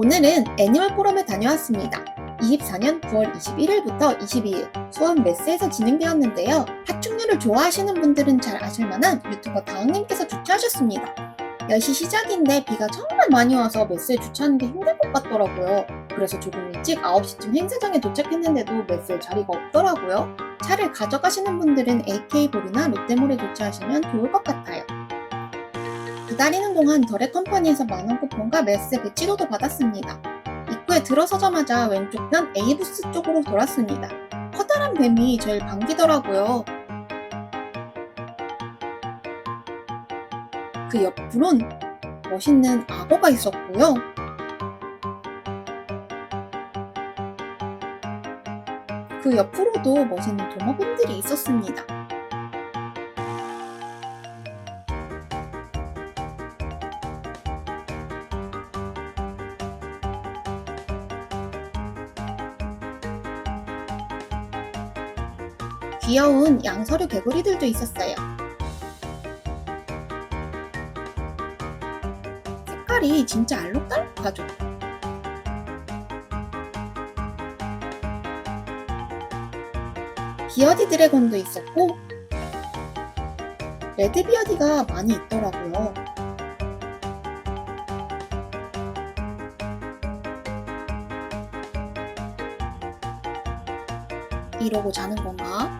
오늘은 애니멀 포럼에 다녀왔습니다. 24년 9월 21일부터 22일 수원 메스에서 진행되었는데요. 파충류를 좋아하시는 분들은 잘 아실만한 유튜버 다은님께서 주최하셨습니다. 10시 시작인데 비가 정말 많이 와서 메스에 주차하는 게 힘들 것 같더라고요. 그래서 조금 일찍 9시쯤 행사장에 도착했는데도 메스에 자리가 없더라고요. 차를 가져가시는 분들은 AK볼이나 롯데몰에 주차하시면 좋을 것 같아요. 기다리는 동안 더레 컴퍼니에서 만원 쿠폰과 메스 배치도도 받았습니다. 입구에 들어서자마자 왼쪽 편 A부스 쪽으로 돌았습니다. 커다란 뱀이 제일 반기더라고요. 그 옆으론 멋있는 악어가 있었고요. 그 옆으로도 멋있는 도마뱀들이 있었습니다. 귀여운 양서류 개구리들도 있었어요. 색깔이 진짜 알록달록하죠. 비어디 드래곤도 있었고 레드 비어디가 많이 있더라고요. 이러고 자는 건가?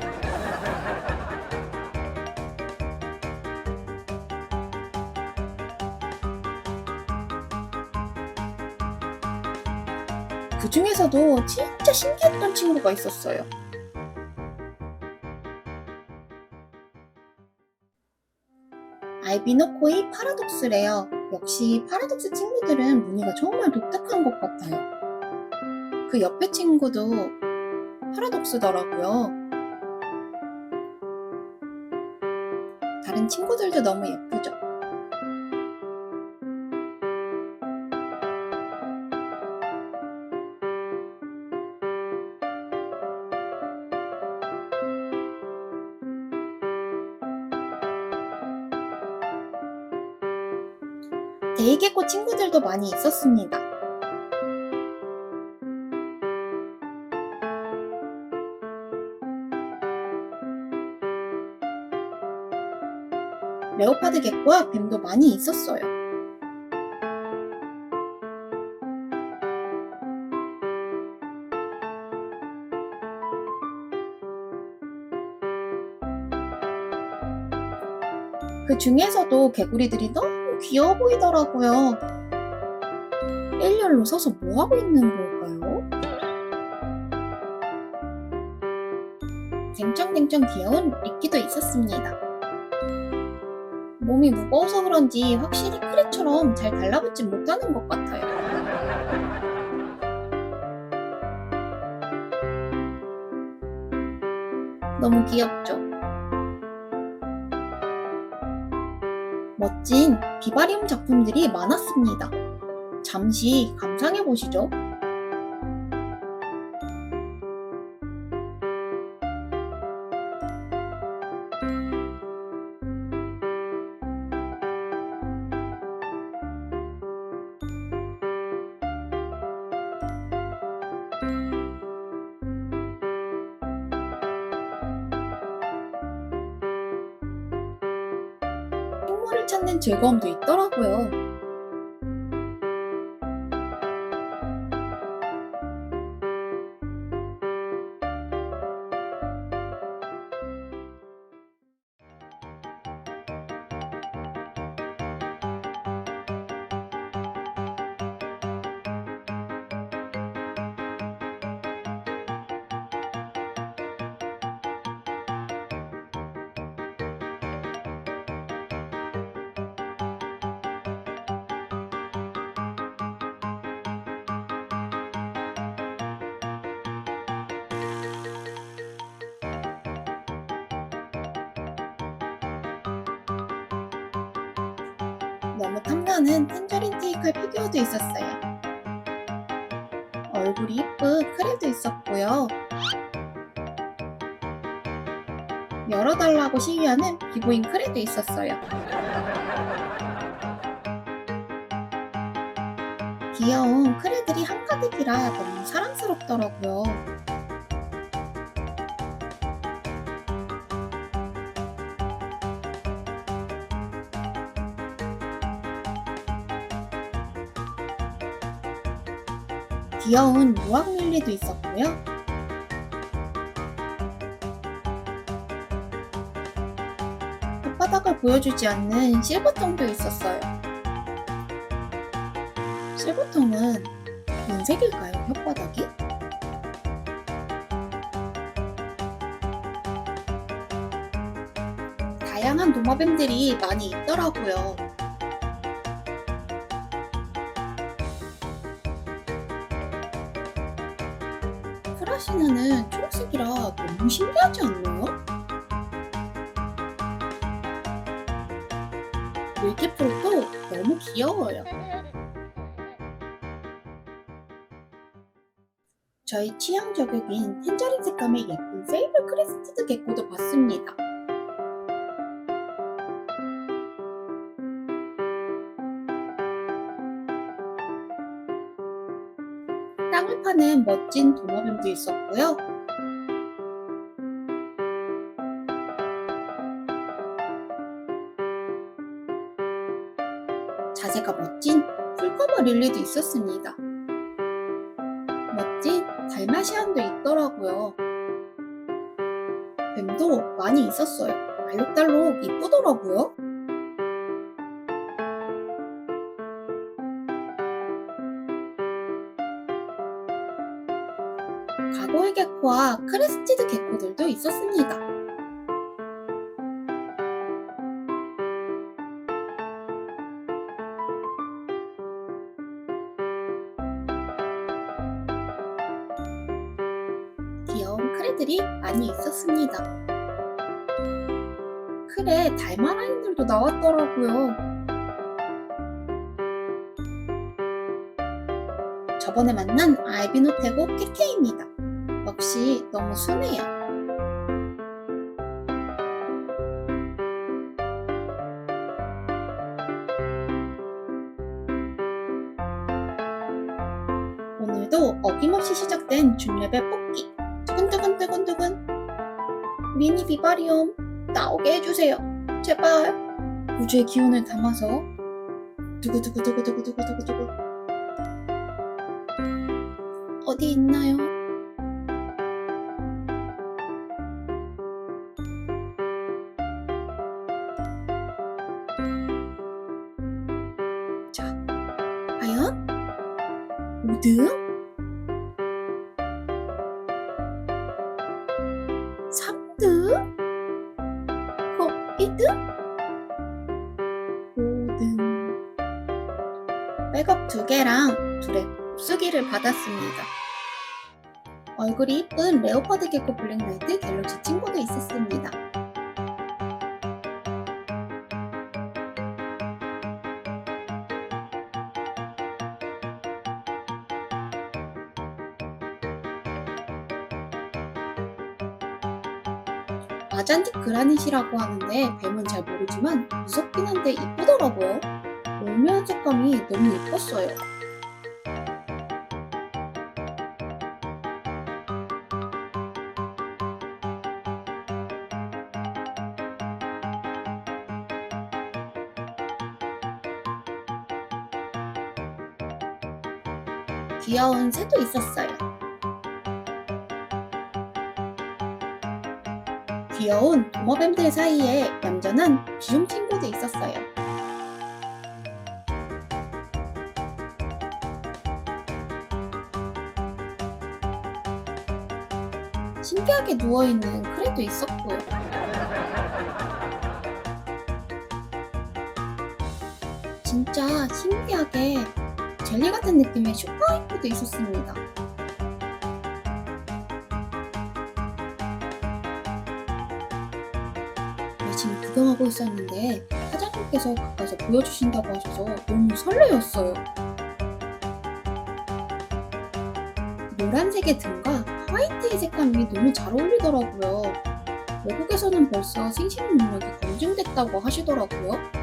그 중에서도 진짜 신기했던 친구가 있었어요. 알비노코이 파라독스래요. 역시 파라독스 친구들은 무늬가 정말 독특한 것 같아요. 그 옆에 친구도 파라독스더라고요. 다른 친구들도 너무 예쁘죠? 데이게코 친구들도 많이 있었습니다. 레오파드 개코와 뱀도 많이 있었어요. 그 중에서도 개구리들이 너무 귀여워 보이더라고요. 일렬로 서서 뭐하고 있는 걸까요? 댕청댕청 귀여운 리끼도 있었습니다. 몸이 무거워서 그런지 확실히 크레처럼 잘 달라붙지 못하는 것 같아요. 너무 귀엽죠? 멋진 비바리움 작품들이 많았습니다. 잠시 감상해 보시죠. 식물을 찾는 즐거움도 있더라고요. 너무 탐나는 텐저린 테이칼 피규어도 있었어요. 얼굴이 예쁜 크랩도 있었고요. 열어달라고 시위하는 비보잉 크랩도 있었어요. 귀여운 크레들이 한가득이라 너무 사랑스럽더라고요. 귀여운 무악 릴리도 있었고요. 혓바닥을 보여주지 않는 실버통도 있었어요. 실버통은 은색일까요, 혓바닥이? 다양한 도마뱀들이 많이 있더라고요. 프라시나는 초록색이라 너무 신기하지 않나요? 밀키프로도 너무 귀여워요. 저희 취향 저격인 텐저린 색감의 예쁜 세이블 크레스티드 개코도 봤습니다. 땅을 파는 멋진 도마뱀도 있었고요. 자세가 멋진 풀커버 릴리도 있었습니다. 멋진 달마시안도 있더라고요. 뱀도 많이 있었어요. 알록달록 이쁘더라고요. 가고의 개코와 크레스티드 개코들도 있었습니다. 귀여운 크레들이 많이 있었습니다. 크레 달마라인들도 나왔더라고요. 저번에 만난 알비노테고 케케입니다. 역시 너무 순해요. 오늘도 어김없이 시작된 준레벨 뽑기. 두근두근 미니 비바리움 나오게 해주세요. 제발. 우주의 기운을 담아서 두구두구두구두구두구두구 어디 있나요? 자, 과연 5등? 3등? 그럼 1등? 5등. 백업 2개랑 둘의 곱수기를 받았습니다. 얼굴이 이쁜 레오파드 개코 블랙라이트 갤럭시 친구도 있었습니다. 아잔틱 그라닛이라고 하는데 뱀은 잘 모르지만 무섭긴 한데 이쁘더라고요. 오묘한 색감이 너무 예뻤어요. 귀여운 새도 있었어요. 귀여운 도마뱀들 사이에 얌전한 귀욤 친구도 있었어요. 신기하게 누워있는 크레도 있었고요. 진짜 신기하게 젤리 같은 느낌의 슈퍼하이프도 있었습니다. 열심히 구경하고 있었는데 사장님께서 가까이서 보여주신다고 하셔서 너무 설레었어요. 노란색의 등과 화이트의 색감이 너무 잘 어울리더라고요. 외국에서는 벌써 생식 능력이 검증됐다고 하시더라고요.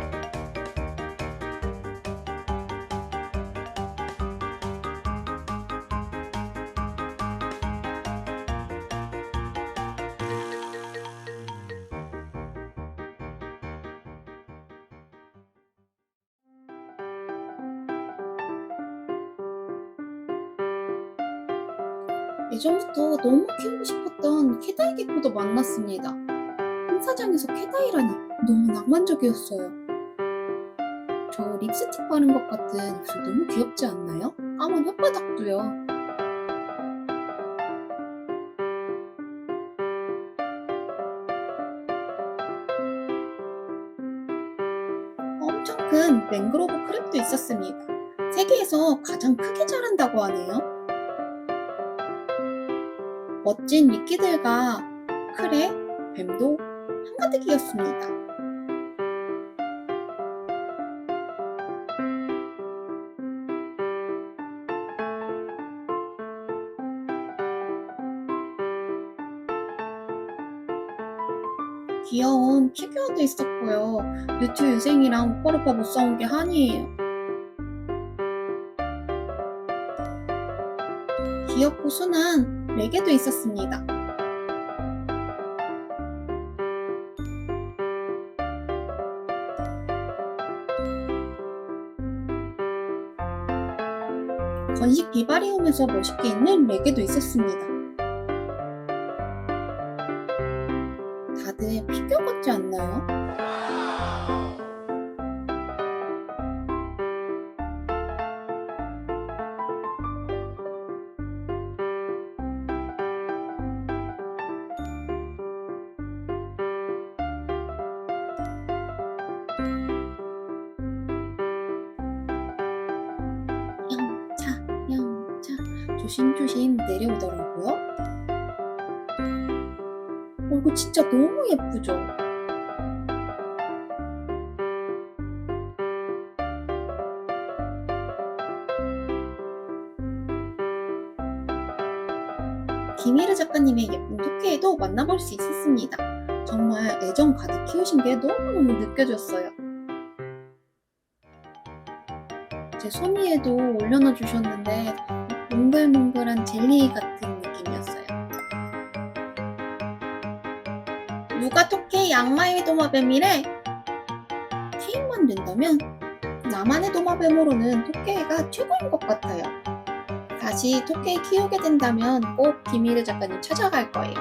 예전부터 너무 키우고 싶었던 캐다이 개코도 만났습니다. 행사장에서 캐다이라니 너무 낭만적이었어요. 저 립스틱 바른 것 같은 입술 너무 귀엽지 않나요? 까만 혓바닥도요. 엄청 큰 맹그로브 크랩도 있었습니다. 세계에서 가장 크게 자란다고 하네요. 멋진 미끼들과 크랩, 뱀도 한가득이었습니다. 귀여운 피규어도 있었고요. 뮤트 유생이랑 오빠로빠 못 싸운 게 한이에요. 귀엽고 순한 레게도 있었습니다. 건식 비바리움에서 멋있게 있는 레게도 있었습니다. 다들 피규어 같지 않나요? 영차, 영차. 조심조심 내려오더라고요. 이거 진짜 너무 예쁘죠? 김희르 작가님의 예쁜 토끼에도 만나볼 수 있었습니다. 정말 애정 가득 키우신 게 너무너무 느껴졌어요. 제 손 위에도 올려놔 주셨는데 몽글몽글한 젤리 같은 느낌이었어요. 누가 토끼의 양마의 도마뱀이래? 케이크만 된다면 나만의 도마뱀으로는 토끼가 최고인 것 같아요. 다시 토끼 키우게 된다면 꼭 김희르 작가님 찾아갈 거예요.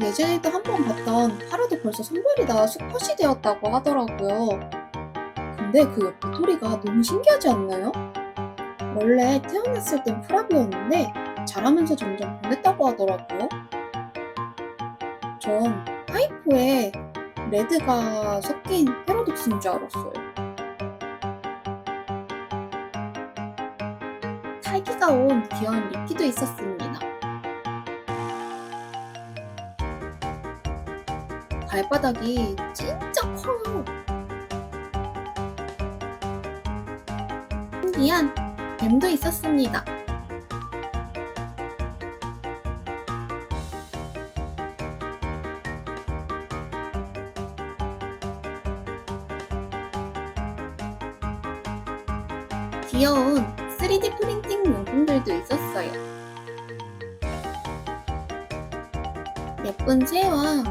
예전에도 한번 봤던 파라도 벌써 선별이 다 수컷이 되었다고 하더라고요. 근데 그 옆에 토리가 너무 신기하지 않나요? 원래 태어났을 땐 프라비였는데 자라면서 점점 변했다고 하더라고요. 전 하이포에 레드가 섞인 패러독스인 줄 알았어요. 딸기가 온 귀여운 리키도 있었습니다. 발바닥이 진짜 커요. 신기한 뱀도 있었습니다. 귀여운 3D 프린팅 용품들도 있었어요. 예쁜 새와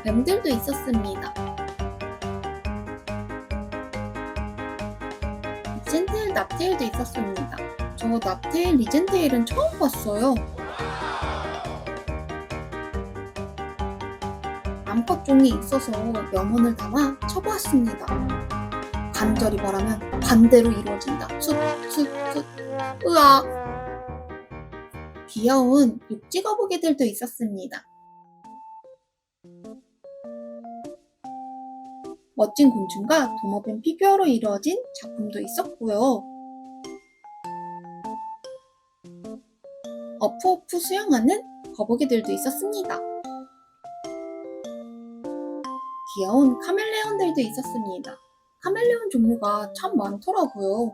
뱀들도 있었습니다. 리젠테일 납테일도 있었습니다. 저 납테일 리젠테일은 처음 봤어요. 암컷 종이 있어서 염원을 담아 쳐보았습니다. 간절히 바라면 반대로 이루어진다. 쑥, 쑥, 쑥. 으악! 귀여운 육지 거북이들도 있었습니다. 멋진 곤충과 도마뱀 피규어로 이루어진 작품도 있었고요. 어프어프 수영하는 거북이들도 있었습니다. 귀여운 카멜레온들도 있었습니다. 카멜레온 종류가 참 많더라고요.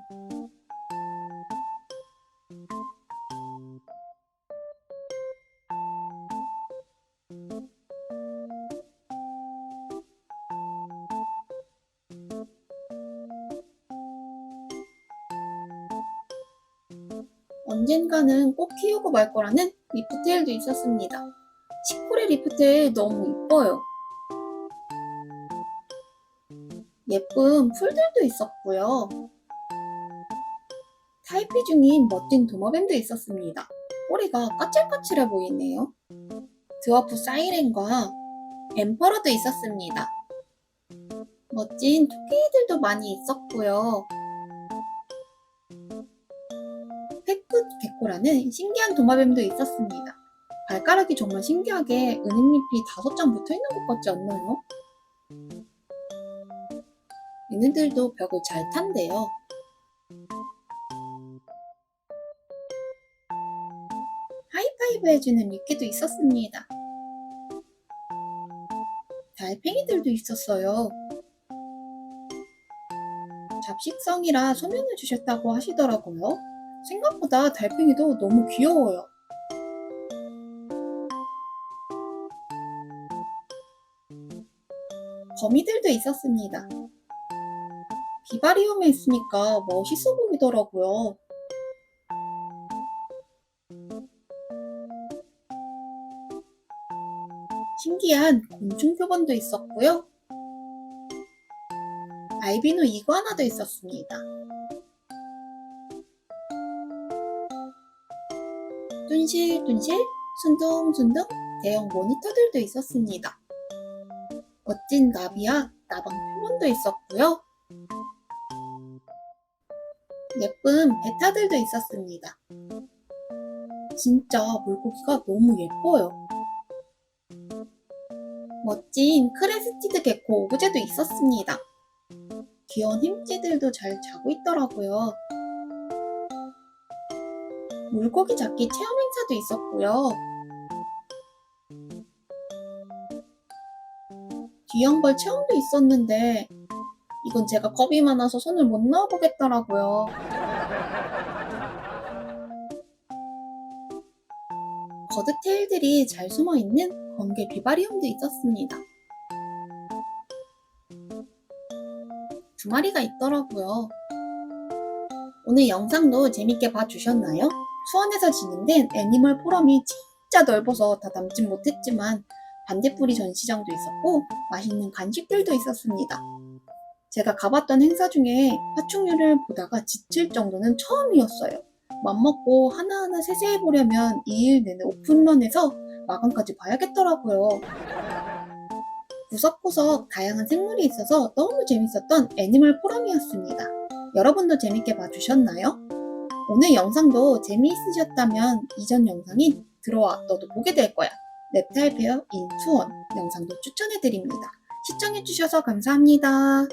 언젠가는 꼭 키우고 말 거라는 리프테일도 있었습니다. 시콜의 리프테일 너무 이뻐요. 예쁜 풀들도 있었고요. 타이피 중인 멋진 도마뱀도 있었습니다. 꼬리가 까칠까칠해 보이네요. 드워프 사이렌과 엠퍼러도 있었습니다. 멋진 토끼들도 많이 있었고요. 페크 개코라는 신기한 도마뱀도 있었습니다. 발가락이 정말 신기하게 은행잎이 5장 붙어있는 것 같지 않나요? 얘네들도 벽을 잘 탄대요. 하이파이브 해주는 미끼도 있었습니다. 달팽이들도 있었어요. 잡식성이라 소면을 주셨다고 하시더라고요. 생각보다 달팽이도 너무 귀여워요. 거미들도 있었습니다. 비바리움에 있으니까 멋있어 보이더라고요. 신기한 곤충 표본도 있었고요. 알비노 이구아나도 있었습니다. 뚠실뚠실, 순둥순둥 대형 모니터들도 있었습니다. 멋진 나비와 나방 표본도 있었고요. 예쁜 베타들도 있었습니다. 진짜 물고기가 너무 예뻐요. 멋진 크레스티드 개코 오브제도 있었습니다. 귀여운 햄찌들도 잘 자고 있더라고요. 물고기 잡기 체험 행사도 있었고요. 귀형벌 체험도 있었는데 이건 제가 겁이 많아서 손을 못 넣어보겠더라고요. 거드테일들이 잘 숨어있는 번개 비바리움도 있었습니다. 2마리가 있더라고요. 오늘 영상도 재밌게 봐주셨나요? 수원에서 진행된 애니멀 포럼이 진짜 넓어서 다 담진 못했지만 반딧불이 전시장도 있었고 맛있는 간식들도 있었습니다. 제가 가봤던 행사 중에 파충류를 보다가 지칠 정도는 처음이었어요. 맘먹고 하나하나 세세히 보려면 2일 내내 오픈런해서 마감까지 봐야겠더라고요. 구석구석 다양한 생물이 있어서 너무 재밌었던 애니멀 포럼이었습니다. 여러분도 재밌게 봐주셨나요? 오늘 영상도 재미있으셨다면 이전 영상인 들어와 너도 보게 될 거야 reptile bear in 수원 영상도 추천해드립니다. 시청해주셔서 감사합니다.